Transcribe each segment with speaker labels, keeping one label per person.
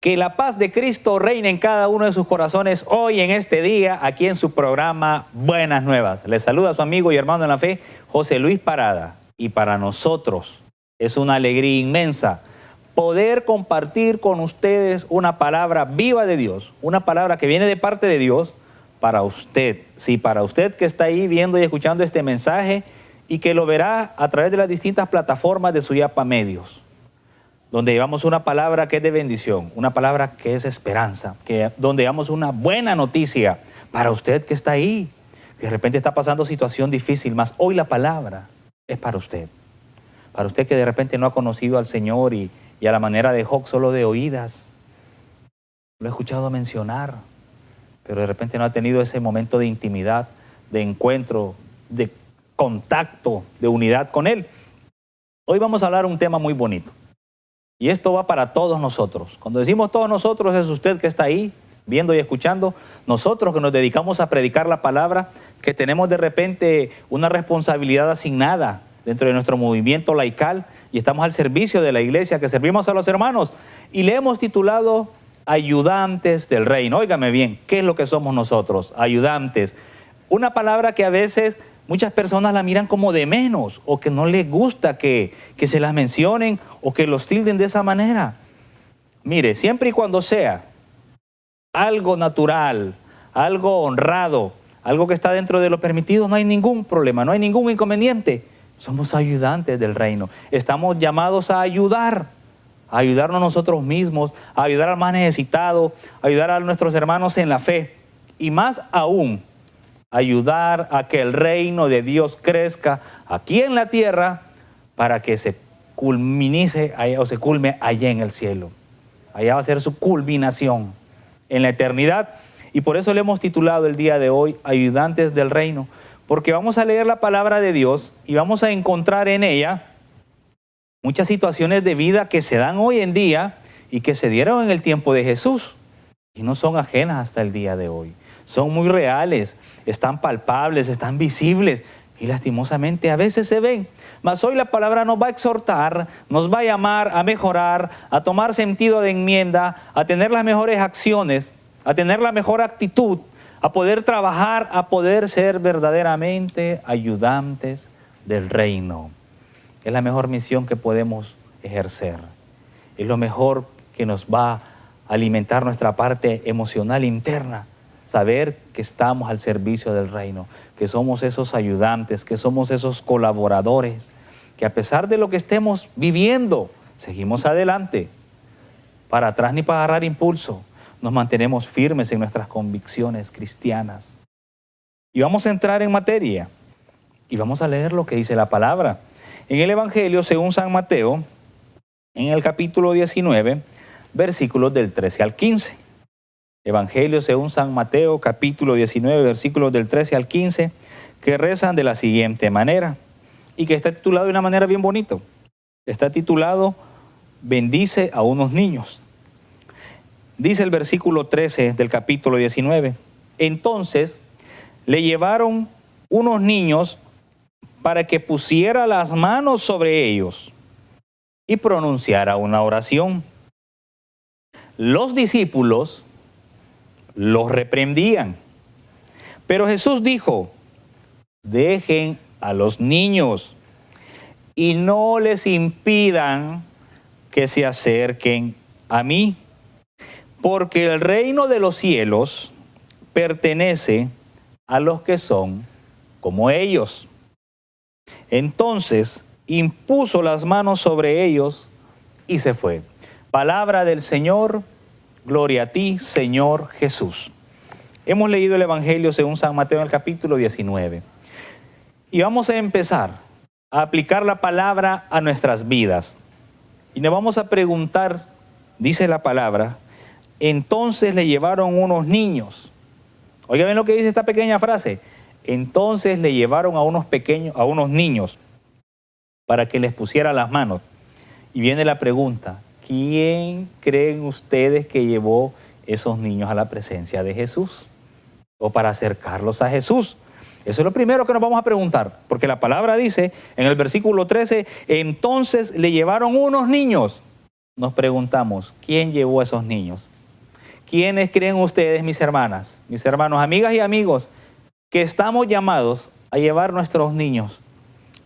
Speaker 1: Que la paz de Cristo reine en cada uno de sus corazones hoy en este día, aquí en su programa Buenas Nuevas. Les saluda su amigo y hermano en la fe, José Luis Parada. Y para nosotros es una alegría inmensa poder compartir con ustedes una palabra viva de Dios, una palabra que viene de parte de Dios para usted. Sí, para usted que está ahí viendo y escuchando este mensaje y que lo verá a través de las distintas plataformas de Suyapa Medios, donde llevamos una palabra que es de bendición, una palabra que es esperanza, donde llevamos una buena noticia para usted que está ahí, que de repente está pasando situación difícil, mas hoy la palabra es para usted que de repente no ha conocido al Señor y a la manera de Job solo de oídas, lo he escuchado mencionar, pero de repente no ha tenido ese momento de intimidad, de encuentro, de contacto, de unidad con Él. Hoy vamos a hablar un tema muy bonito. Y esto va para todos nosotros. Cuando decimos todos nosotros, es usted que está ahí viendo y escuchando. Nosotros que nos dedicamos a predicar la palabra, que tenemos de repente una responsabilidad asignada dentro de nuestro movimiento laical y estamos al servicio de la iglesia, que servimos a los hermanos. Y le hemos titulado Ayudantes del Reino. Óigame bien, ¿qué es lo que somos nosotros? Ayudantes. Una palabra que a veces muchas personas la miran como de menos o que no les gusta que se las mencionen o que los tilden de esa manera. Mire, siempre y cuando sea algo natural, algo honrado, algo que está dentro de lo permitido, no hay ningún problema, no hay ningún inconveniente. Somos ayudantes del reino. Estamos llamados a ayudarnos nosotros mismos, a ayudar al más necesitado, a ayudar a nuestros hermanos en la fe y más aún, ayudar a que el reino de Dios crezca aquí en la tierra para que se culminice o se culme allá en el cielo. Allá va a ser su culminación en la eternidad. Y por eso le hemos titulado el día de hoy Ayudantes del Reino, porque vamos a leer la palabra de Dios y vamos a encontrar en ella muchas situaciones de vida que se dan hoy en día y que se dieron en el tiempo de Jesús y no son ajenas hasta el día de hoy. Son muy reales, están palpables, están visibles y lastimosamente a veces se ven. Mas hoy la palabra nos va a exhortar, nos va a llamar a mejorar, a tomar sentido de enmienda, a tener las mejores acciones, a tener la mejor actitud, a poder trabajar, a poder ser verdaderamente ayudantes del reino. Es la mejor misión que podemos ejercer. Es lo mejor que nos va a alimentar nuestra parte emocional interna. Saber que estamos al servicio del reino, que somos esos ayudantes, que somos esos colaboradores, que a pesar de lo que estemos viviendo, seguimos adelante. Para atrás ni para agarrar impulso. Nos mantenemos firmes en nuestras convicciones cristianas. Y vamos a entrar en materia y vamos a leer lo que dice la palabra. En el Evangelio, según San Mateo, en el capítulo 19, versículos del 13 al 15. Evangelio según San Mateo, capítulo 19, versículos del 13 al 15, que rezan de la siguiente manera y que está titulado de una manera bien bonita. Está titulado Bendice a unos niños. Dice el versículo 13 del capítulo 19. Entonces le llevaron unos niños para que pusiera las manos sobre ellos y pronunciara una oración. Los discípulos los reprendían, pero Jesús dijo: dejen a los niños y no les impidan que se acerquen a mí, porque el reino de los cielos pertenece a los que son como ellos. Entonces impuso las manos sobre ellos y se fue. Palabra del Señor. Gloria a ti, Señor Jesús. Hemos leído el Evangelio según San Mateo en el capítulo 19. Y vamos a empezar a aplicar la palabra a nuestras vidas. Y nos vamos a preguntar, dice la palabra, entonces le llevaron unos niños. Oigan lo que dice esta pequeña frase. Entonces le llevaron a unos niños para que les pusiera las manos. Y viene la pregunta, ¿quién creen ustedes que llevó esos niños a la presencia de Jesús? O para acercarlos a Jesús. Eso es lo primero que nos vamos a preguntar, porque la palabra dice en el versículo 13, entonces le llevaron unos niños. nos preguntamos, ¿quién llevó a esos niños? ¿Quiénes creen ustedes, mis hermanas, mis hermanos, amigas y amigos, que estamos llamados a llevar nuestros niños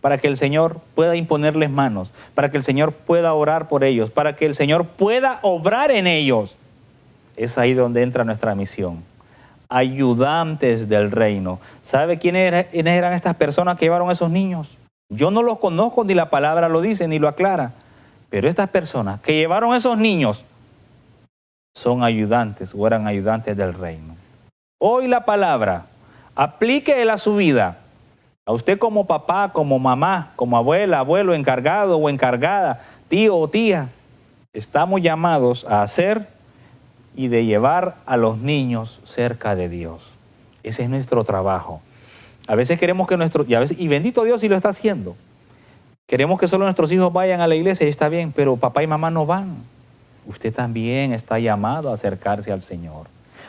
Speaker 1: para que el Señor pueda imponerles manos, para que el Señor pueda orar por ellos, para que el Señor pueda obrar en ellos? Es ahí donde entra nuestra misión. Ayudantes del reino. ¿Sabe quiénes eran estas personas que llevaron a esos niños? Yo no los conozco, ni la palabra lo dice, ni lo aclara. Pero estas personas que llevaron a esos niños son ayudantes o eran ayudantes del reino. Hoy la palabra, aplíquela a su vida. A usted como papá, como mamá, como abuela, abuelo, encargado o encargada, tío o tía, estamos llamados a hacer y de llevar a los niños cerca de Dios. Ese es nuestro trabajo. A veces queremos que y bendito Dios si lo está haciendo. Queremos que solo nuestros hijos vayan a la iglesia y está bien, pero papá y mamá no van. Usted también está llamado a acercarse al Señor.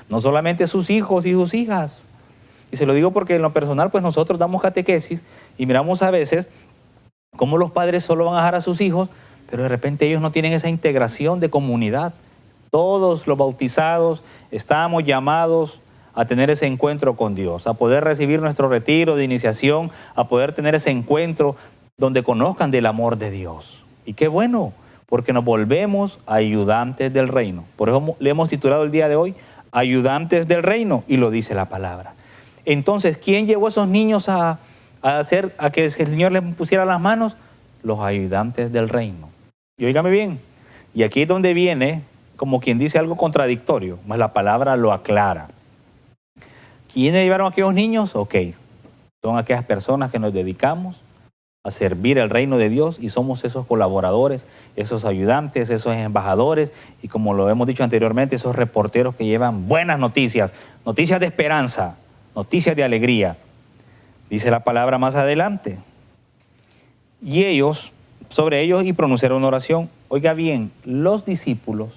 Speaker 1: No solamente sus hijos y sus hijas. Y se lo digo porque en lo personal, pues nosotros damos catequesis y miramos a veces cómo los padres solo van a dejar a sus hijos, pero de repente ellos no tienen esa integración de comunidad. Todos los bautizados estamos llamados a tener ese encuentro con Dios, a poder recibir nuestro retiro de iniciación, a poder tener ese encuentro donde conozcan del amor de Dios. Y qué bueno, porque nos volvemos ayudantes del reino. Por eso le hemos titulado el día de hoy, Ayudantes del reino, y lo dice la palabra. Entonces, ¿quién llevó a esos niños a que el Señor les pusiera las manos? Los ayudantes del reino. Y óigame bien, y aquí es donde viene, como quien dice algo contradictorio, más la palabra lo aclara. ¿Quiénes llevaron a aquellos niños? Ok, son aquellas personas que nos dedicamos a servir el reino de Dios y somos esos colaboradores, esos ayudantes, esos embajadores y como lo hemos dicho anteriormente, esos reporteros que llevan buenas noticias, noticias de esperanza, noticias de alegría. Dice la palabra más adelante. Y sobre ellos y pronunciaron una oración. Oiga bien, los discípulos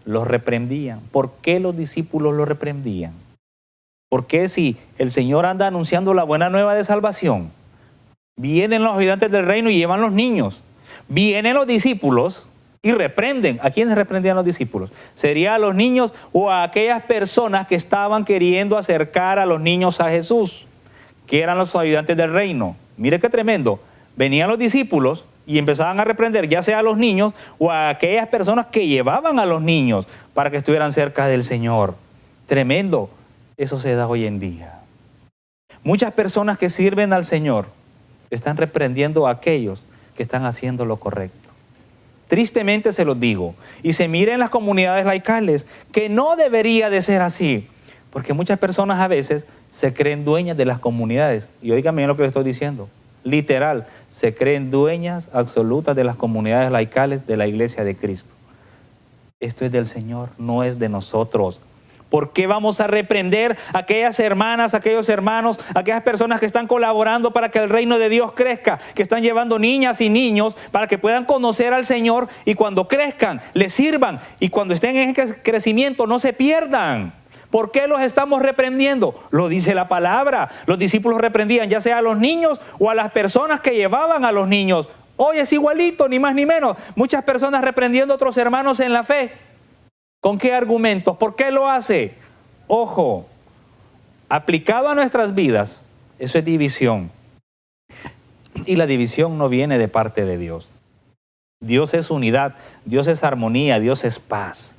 Speaker 1: los reprendían. ¿Por qué los discípulos los reprendían? Porque si el Señor anda anunciando la buena nueva de salvación, vienen los ayudantes del reino y llevan los niños. Vienen los discípulos y reprenden. ¿A quiénes reprendían los discípulos? ¿Sería a los niños o a aquellas personas que estaban queriendo acercar a los niños a Jesús? Que eran los ayudantes del reino. Mire qué tremendo. Venían los discípulos y empezaban a reprender ya sea a los niños o a aquellas personas que llevaban a los niños para que estuvieran cerca del Señor. Tremendo. Eso se da hoy en día. Muchas personas que sirven al Señor están reprendiendo a aquellos que están haciendo lo correcto. Tristemente se los digo, y se mira en las comunidades laicales que no debería de ser así, porque muchas personas a veces se creen dueñas de las comunidades. Y oígame bien lo que les estoy diciendo, literal, se creen dueñas absolutas de las comunidades laicales de la Iglesia de Cristo. Esto es del Señor, no es de nosotros. ¿Por qué vamos a reprender a aquellas hermanas, a aquellos hermanos, a aquellas personas que están colaborando para que el reino de Dios crezca, que están llevando niñas y niños para que puedan conocer al Señor y cuando crezcan, les sirvan y cuando estén en ese crecimiento no se pierdan? ¿Por qué los estamos reprendiendo? Lo dice la palabra. Los discípulos reprendían ya sea a los niños o a las personas que llevaban a los niños. Hoy es igualito, ni más ni menos. Muchas personas reprendiendo a otros hermanos en la fe. ¿Con qué argumentos? ¿Por qué lo hace? Ojo, aplicado a nuestras vidas, eso es división. Y la división no viene de parte de Dios. Dios es unidad, Dios es armonía, Dios es paz.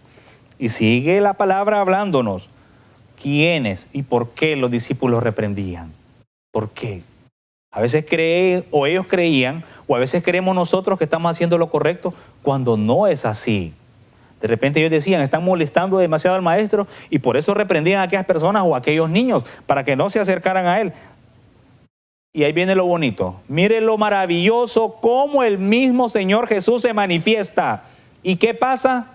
Speaker 1: Y sigue la palabra hablándonos. ¿Quiénes y por qué los discípulos reprendían? ¿Por qué? A veces ellos creían, o a veces creemos nosotros que estamos haciendo lo correcto, cuando no es así. De repente ellos decían, están molestando demasiado al maestro y por eso reprendían a aquellas personas o a aquellos niños para que no se acercaran a él. Y ahí viene lo bonito. Mire lo maravilloso cómo el mismo Señor Jesús se manifiesta. ¿Y qué pasa?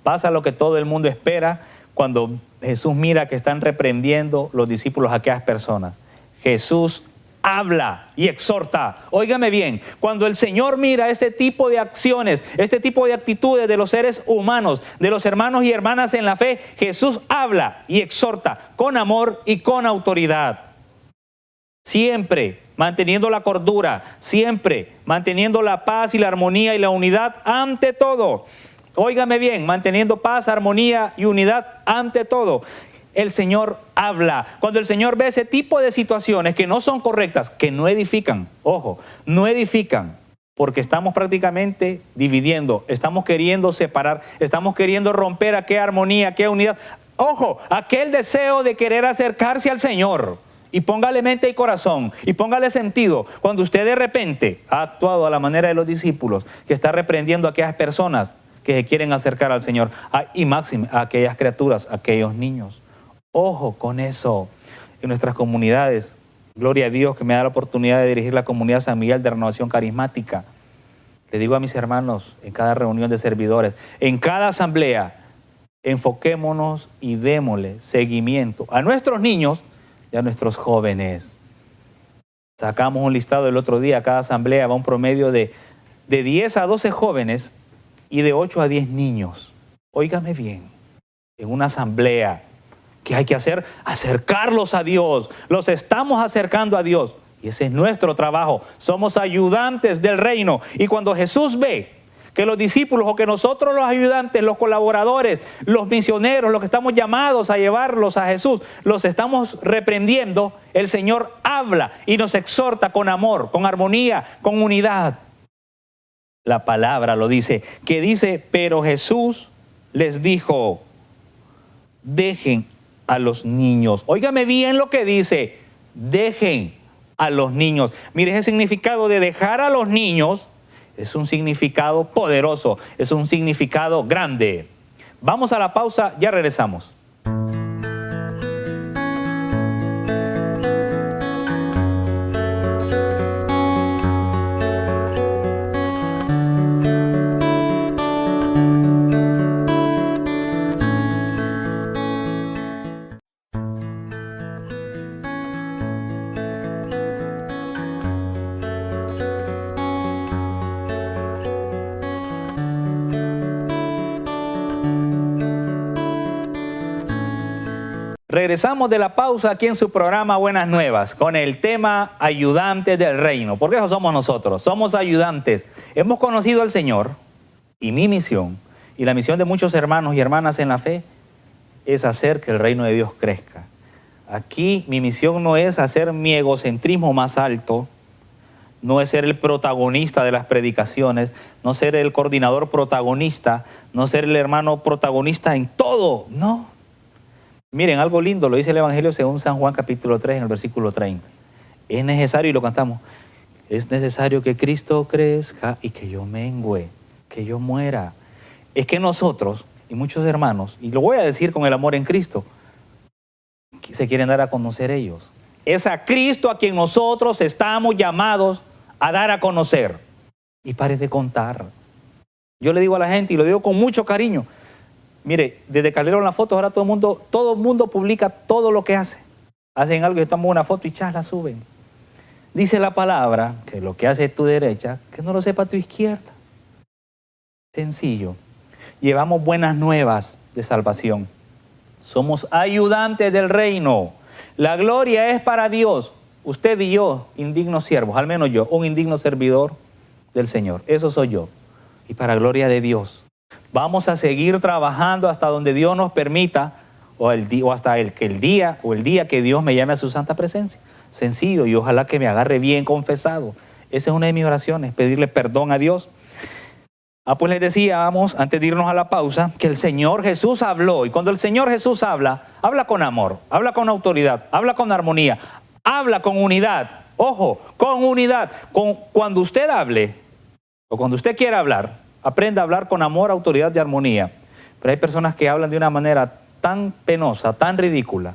Speaker 1: Pasa lo que todo el mundo espera cuando Jesús mira que están reprendiendo los discípulos a aquellas personas. Jesús habla y exhorta. Óigame bien, cuando el Señor mira este tipo de acciones, este tipo de actitudes de los seres humanos, de los hermanos y hermanas en la fe, Jesús habla y exhorta con amor y con autoridad. siempre manteniendo la cordura, siempre manteniendo la paz y la armonía y la unidad ante todo. Óigame bien, manteniendo paz, armonía y unidad ante todo. El Señor habla. Cuando el Señor ve ese tipo de situaciones que no son correctas, que no edifican, ojo, no edifican, porque estamos prácticamente dividiendo, estamos queriendo separar, estamos queriendo romper aquella armonía, aquella unidad. Ojo, aquel deseo de querer acercarse al Señor. Y póngale mente y corazón, y póngale sentido. Cuando usted de repente ha actuado a la manera de los discípulos, que está reprendiendo a aquellas personas que se quieren acercar al Señor, y máximo a aquellas criaturas, a aquellos niños. Ojo con eso. En nuestras comunidades, gloria a Dios que me da la oportunidad de dirigir la comunidad San Miguel de Renovación Carismática. Le digo a mis hermanos, en cada reunión de servidores, en cada asamblea, enfoquémonos y démosle seguimiento a nuestros niños y a nuestros jóvenes. Sacamos un listado el otro día, cada asamblea va un promedio de 10 a 12 jóvenes y de 8 a 10 niños. Óigame bien, en una asamblea, ¿qué hay que hacer? Acercarlos a Dios. Los estamos acercando a Dios. Y ese es nuestro trabajo. Somos ayudantes del reino. Y cuando Jesús ve que los discípulos o que nosotros los ayudantes, los colaboradores, los misioneros, los que estamos llamados a llevarlos a Jesús, los estamos reprendiendo, el Señor habla y nos exhorta con amor, con armonía, con unidad. La palabra lo dice, que dice, pero Jesús les dijo, dejen a los niños. Óigame bien lo que dice, dejen a los niños. Mire, ese significado de dejar a los niños es un significado poderoso, es un significado grande. Vamos a la pausa, ya regresamos. Regresamos de la pausa aquí en su programa Buenas Nuevas con el tema ayudantes del reino. Porque eso somos nosotros, somos ayudantes. Hemos conocido al Señor y mi misión y la misión de muchos hermanos y hermanas en la fe es hacer que el reino de Dios crezca. Aquí mi misión no es hacer mi egocentrismo más alto, no es ser el protagonista de las predicaciones, no ser el coordinador protagonista, no ser el hermano protagonista en todo, no. Miren, algo lindo lo dice el Evangelio según San Juan capítulo 3 en el versículo 30. Es necesario, y lo cantamos, es necesario que Cristo crezca y que yo mengüe, que yo muera. Es que nosotros y muchos hermanos, y lo voy a decir con el amor en Cristo, se quieren dar a conocer ellos. Es a Cristo a quien nosotros estamos llamados a dar a conocer. Y pare de contar. Yo le digo a la gente, y lo digo con mucho cariño, mire, desde Calderón las fotos, ahora todo el mundo publica todo lo que hace. Hacen algo y toman una foto y la suben. Dice la palabra que lo que hace tu derecha, que no lo sepa tu izquierda. Sencillo. Llevamos buenas nuevas de salvación. Somos ayudantes del reino. La gloria es para Dios. Usted y yo, indignos siervos, al menos yo, un indigno servidor del Señor. Eso soy yo. Y para gloria de Dios. Vamos a seguir trabajando hasta donde Dios nos permita, o hasta el día que Dios me llame a su santa presencia. Sencillo, y ojalá que me agarre bien confesado. Esa es una de mis oraciones, pedirle perdón a Dios. Pues les decíamos, antes de irnos a la pausa, que el Señor Jesús habló. Y cuando el Señor Jesús habla, habla con amor, habla con autoridad, habla con armonía, habla con unidad. Ojo, con unidad. Cuando usted hable, o cuando usted quiera hablar, aprenda a hablar con amor, autoridad y armonía. Pero hay personas que hablan de una manera tan penosa, tan ridícula,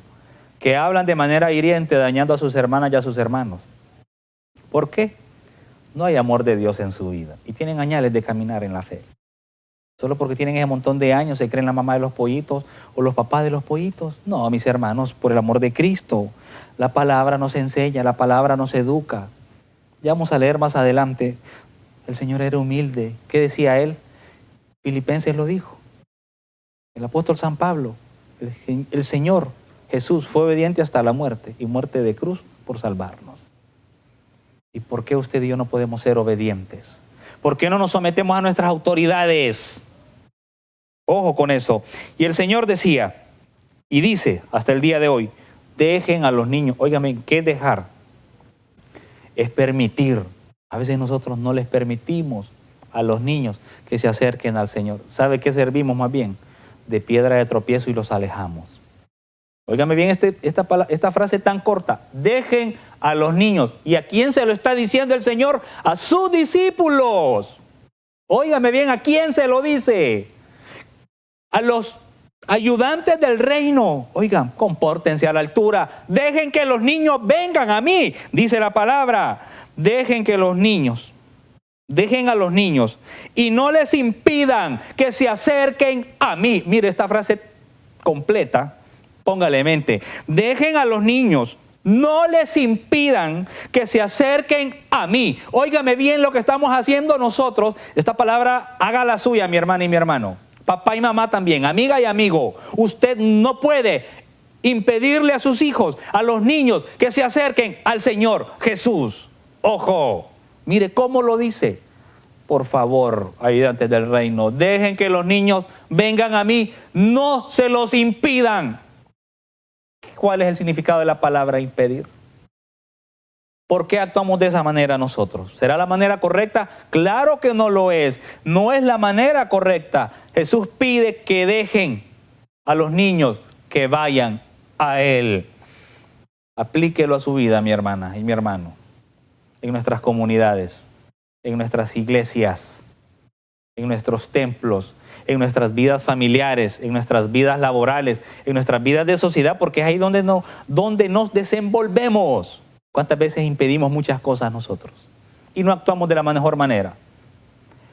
Speaker 1: que hablan de manera hiriente, dañando a sus hermanas y a sus hermanos. ¿Por qué? No hay amor de Dios en su vida. Y tienen añales de caminar en la fe. Solo porque tienen ese montón de años, se creen la mamá de los pollitos o los papás de los pollitos. No, mis hermanos, por el amor de Cristo. La palabra nos enseña, la palabra nos educa. Ya vamos a leer más adelante. El Señor era humilde. ¿Qué decía él? Filipenses lo dijo. El apóstol San Pablo, el Señor Jesús fue obediente hasta la muerte y muerte de cruz por salvarnos. ¿Y por qué usted y yo no podemos ser obedientes? ¿Por qué no nos sometemos a nuestras autoridades? Ojo con eso. Y el Señor decía, y dice hasta el día de hoy, dejen a los niños. Óigame, ¿qué es dejar? Es permitir. A veces nosotros no les permitimos a los niños que se acerquen al Señor. ¿Sabe qué servimos más bien? De piedra de tropiezo y los alejamos. Óigame bien esta frase tan corta. Dejen a los niños. ¿Y a quién se lo está diciendo el Señor? A sus discípulos. Óigame bien, ¿a quién se lo dice? A los ayudantes del reino. Oigan, compórtense a la altura. Dejen que los niños vengan a mí, dice la palabra. Dejen que los niños, dejen a los niños y no les impidan que se acerquen a mí. Mire esta frase completa, póngale en mente. Dejen a los niños, no les impidan que se acerquen a mí. Óigame bien lo que estamos haciendo nosotros. Esta palabra hágala suya, mi hermana y mi hermano. Papá y mamá también, amiga y amigo. Usted no puede impedirle a sus hijos, a los niños, que se acerquen al Señor Jesús. Ojo, mire cómo lo dice. Por favor, ayudantes del reino, dejen que los niños vengan a mí, no se los impidan. ¿Cuál es el significado de la palabra impedir? ¿Por qué actuamos de esa manera nosotros? ¿Será la manera correcta? Claro que no lo es. No es la manera correcta. Jesús pide que dejen a los niños que vayan a Él. Aplíquelo a su vida, mi hermana y mi hermano. En nuestras comunidades, en nuestras iglesias, en nuestros templos, en nuestras vidas familiares, en nuestras vidas laborales, en nuestras vidas de sociedad, porque es ahí donde nos desenvolvemos. ¿Cuántas veces impedimos muchas cosas nosotros? Y no actuamos de la mejor manera.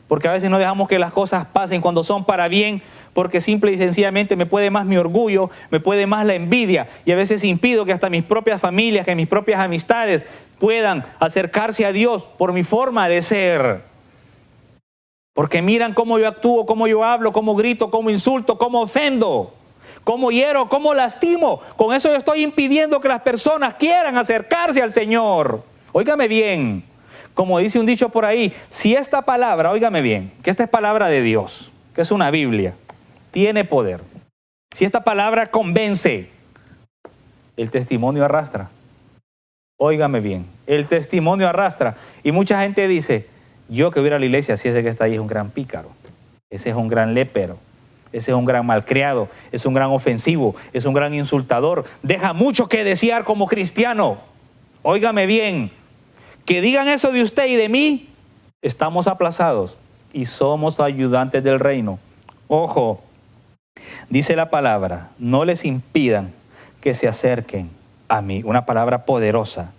Speaker 1: Porque a veces no dejamos que las cosas pasen cuando son para bien, porque simple y sencillamente me puede más mi orgullo, me puede más la envidia, y a veces impido que hasta mis propias familias, que mis propias amistades puedan acercarse a Dios por mi forma de ser. Porque miran cómo yo actúo, cómo yo hablo, cómo grito, cómo insulto, cómo ofendo, cómo hiero, cómo lastimo. Con eso yo estoy impidiendo que las personas quieran acercarse al Señor. Óigame bien, como dice un dicho por ahí, si esta palabra, óigame bien, que esta es palabra de Dios, que es una Biblia, tiene poder. Si esta palabra convence, el testimonio arrastra. Óigame bien, el testimonio arrastra. Y mucha gente dice, yo que voy a ir a la iglesia, si ese que está ahí es un gran pícaro, ese es un gran lépero, ese es un gran malcriado, es un gran ofensivo, es un gran insultador, deja mucho que desear como cristiano. Óigame bien, que digan eso de usted y de mí, estamos aplazados y somos ayudantes del reino. Ojo, dice la palabra, no les impidan que se acerquen a mí, una palabra poderosa.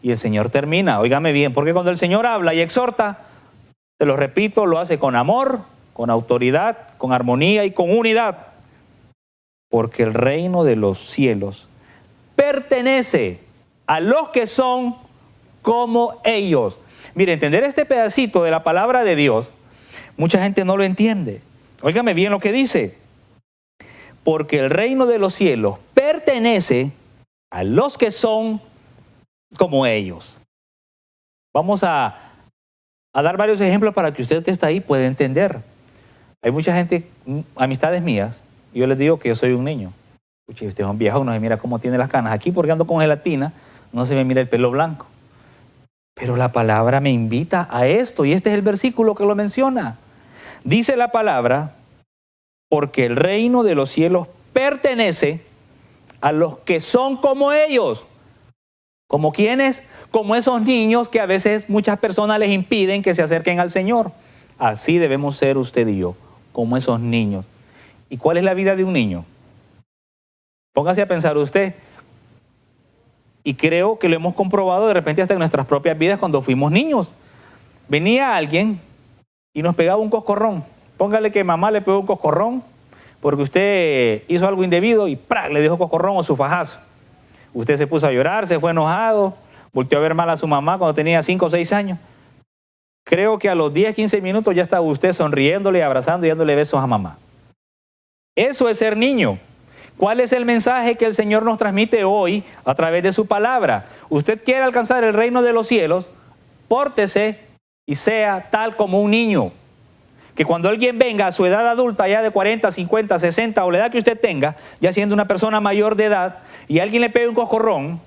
Speaker 1: Y el Señor termina, óigame bien, porque cuando el Señor habla y exhorta, te lo repito, lo hace con amor, con autoridad, con armonía y con unidad. Porque el reino de los cielos pertenece a los que son como ellos. Mire, entender este pedacito de la palabra de Dios, mucha gente no lo entiende. Óigame bien lo que dice. Porque el reino de los cielos pertenece a los que son como ellos. Vamos a dar varios ejemplos para que usted que está ahí pueda entender. Hay mucha gente, amistades mías, y yo les digo que yo soy un niño. Escuche, usted es un viejo, no se mira cómo tiene las canas. Aquí porque ando con gelatina, no se me mira el pelo blanco. Pero la palabra me invita a esto, y este es el versículo que lo menciona. Dice la palabra, porque el reino de los cielos pertenece a los que son como ellos. ¿Como quiénes? Como esos niños que a veces muchas personas les impiden que se acerquen al Señor. Así debemos ser usted y yo, como esos niños. ¿Y cuál es la vida de un niño? Póngase a pensar usted. Y creo que lo hemos comprobado de repente hasta en nuestras propias vidas cuando fuimos niños. Venía alguien y nos pegaba un coscorrón. Póngale que mamá le pegó un coscorrón porque usted hizo algo indebido y ¡prac! Le dijo coscorrón o su fajazo. Usted se puso a llorar, se fue enojado, volteó a ver mal a su mamá cuando tenía 5 o 6 años. Creo que a los 10, 15 minutos ya estaba usted sonriéndole, abrazando y dándole besos a mamá. Eso es ser niño. ¿Cuál es el mensaje que el Señor nos transmite hoy a través de su palabra? Usted quiere alcanzar el reino de los cielos, pórtese y sea tal como un niño. Que cuando alguien venga a su edad adulta, ya de 40, 50, 60 o la edad que usted tenga, ya siendo una persona mayor de edad, y alguien le pegue un coscorrón,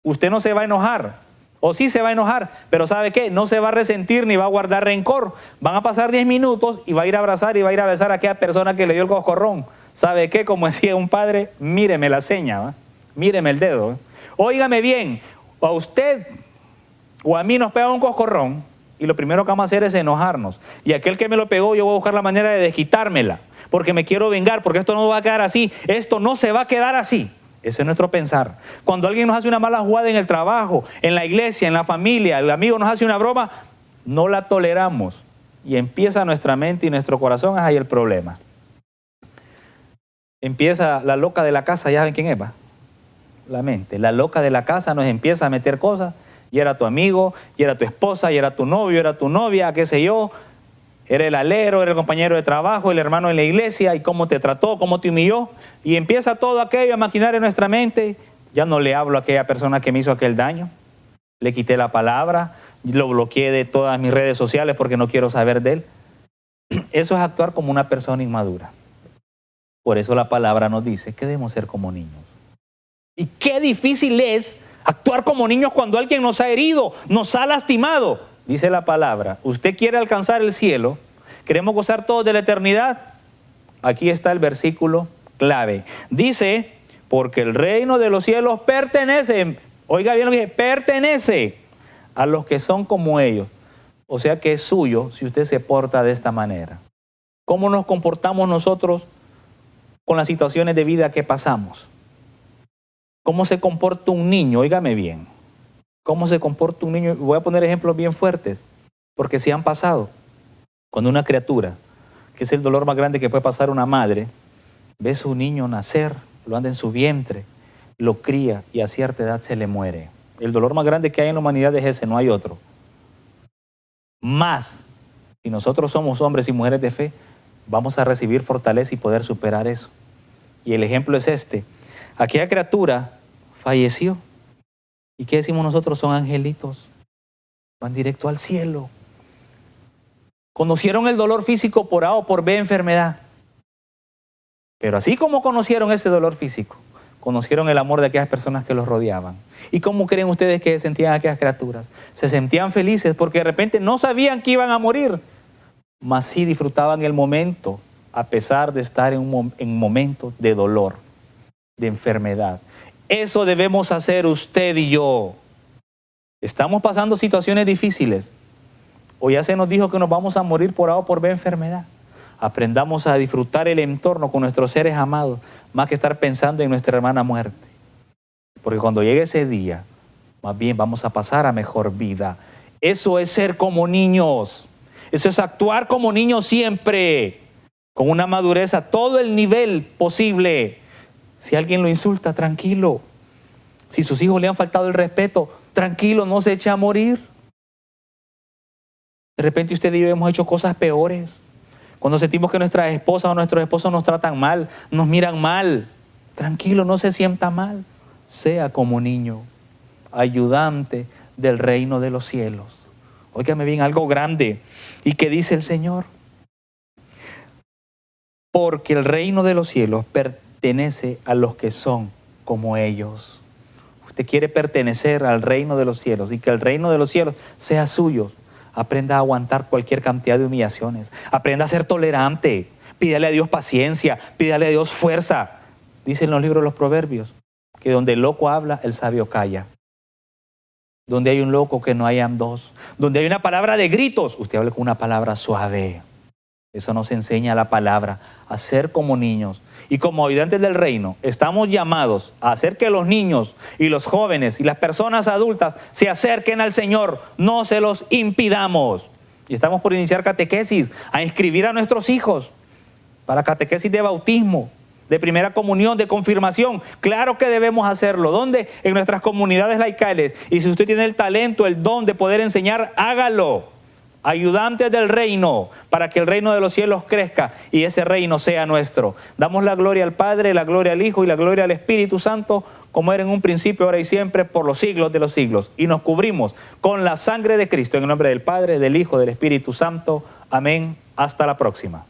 Speaker 1: usted no se va a enojar. O sí se va a enojar, pero ¿sabe qué? No se va a resentir ni va a guardar rencor. Van a pasar 10 minutos y va a ir a abrazar y va a ir a besar a aquella persona que le dio el coscorrón. ¿Sabe qué? Como decía un padre, míreme la seña, ¿va? Míreme el dedo. Óigame bien, a usted o a mí nos pega un coscorrón y lo primero que vamos a hacer es enojarnos. Y aquel que me lo pegó, yo voy a buscar la manera de desquitármela, porque me quiero vengar, porque esto no va a quedar así. Esto no se va a quedar así. Ese es nuestro pensar. Cuando alguien nos hace una mala jugada en el trabajo, en la iglesia, en la familia, el amigo nos hace una broma, no la toleramos. Y empieza nuestra mente y nuestro corazón, es ahí el problema. Empieza la loca de la casa, ¿ya ven quién es? ¿Va? La mente. La loca de la casa nos empieza a meter cosas. Y era tu amigo, y era tu esposa, y era tu novio, era tu novia, qué sé yo. Era el alero, era el compañero de trabajo, el hermano en la iglesia, y cómo te trató, cómo te humilló. Y empieza todo aquello a maquinar en nuestra mente. Ya no le hablo a aquella persona que me hizo aquel daño. Le quité la palabra, lo bloqueé de todas mis redes sociales porque no quiero saber de él. Eso es actuar como una persona inmadura. Por eso la palabra nos dice que debemos ser como niños. Y qué difícil es actuar como niños cuando alguien nos ha herido, nos ha lastimado. Dice la palabra, usted quiere alcanzar el cielo, queremos gozar todos de la eternidad. Aquí está el versículo clave. Dice, porque el reino de los cielos pertenece, oiga bien lo que dije, pertenece a los que son como ellos. O sea que es suyo si usted se porta de esta manera. ¿Cómo nos comportamos nosotros con las situaciones de vida que pasamos? ¿Cómo se comporta un niño? Óigame bien. ¿Cómo se comporta un niño? Voy a poner ejemplos bien fuertes, porque sí han pasado. Cuando una criatura, que es el dolor más grande que puede pasar una madre, ve a su niño nacer, lo anda en su vientre, lo cría y a cierta edad se le muere. El dolor más grande que hay en la humanidad es ese, no hay otro. Más, si nosotros somos hombres y mujeres de fe, vamos a recibir fortaleza y poder superar eso. Y el ejemplo es este. Aquella criatura falleció. ¿Y qué decimos nosotros? Son angelitos. Van directo al cielo. Conocieron el dolor físico por A o por B enfermedad. Pero así como conocieron ese dolor físico, conocieron el amor de aquellas personas que los rodeaban. ¿Y cómo creen ustedes que se sentían aquellas criaturas? Se sentían felices porque de repente no sabían que iban a morir, mas sí disfrutaban el momento a pesar de estar en un momento de dolor, de enfermedad. Eso debemos hacer usted y yo. Estamos pasando situaciones difíciles. O ya se nos dijo que nos vamos a morir por A o por B enfermedad. Aprendamos a disfrutar el entorno con nuestros seres amados, más que estar pensando en nuestra hermana muerte. Porque cuando llegue ese día, más bien vamos a pasar a mejor vida. Eso es ser como niños. Eso es actuar como niños siempre, con una madurez a todo el nivel posible. Si alguien lo insulta, tranquilo. Si sus hijos le han faltado el respeto, tranquilo, no se eche a morir. De repente usted y yo hemos hecho cosas peores. Cuando sentimos que nuestras esposas o nuestros esposos nos tratan mal, nos miran mal, tranquilo, no se sienta mal. Sea como niño, ayudante del reino de los cielos. Óigame bien, algo grande. ¿Y qué dice el Señor? Porque el reino de los cielos pertenece a los que son como ellos. Usted quiere pertenecer al reino de los cielos y que el reino de los cielos sea suyo. Aprenda a aguantar cualquier cantidad de humillaciones. Aprenda a ser tolerante. Pídale a Dios paciencia. Pídale a Dios fuerza. Dicen los libros de los Proverbios que donde el loco habla, el sabio calla. Donde hay un loco, que no hayan dos. Donde hay una palabra de gritos, usted hable con una palabra suave. Eso nos enseña la palabra, a ser como niños. Y como habitantes del reino, estamos llamados a hacer que los niños y los jóvenes y las personas adultas se acerquen al Señor. No se los impidamos. Y estamos por iniciar catequesis, a inscribir a nuestros hijos para catequesis de bautismo, de primera comunión, de confirmación. Claro que debemos hacerlo. ¿Dónde? En nuestras comunidades laicales. Y si usted tiene el talento, el don de poder enseñar, hágalo. ayudantes del reino, para que el reino de los cielos crezca y ese reino sea nuestro. Damos la gloria al Padre, la gloria al Hijo y la gloria al Espíritu Santo, como era en un principio, ahora y siempre, por los siglos de los siglos. Y nos cubrimos con la sangre de Cristo, en el nombre del Padre, del Hijo, del Espíritu Santo. Amén. Hasta la próxima.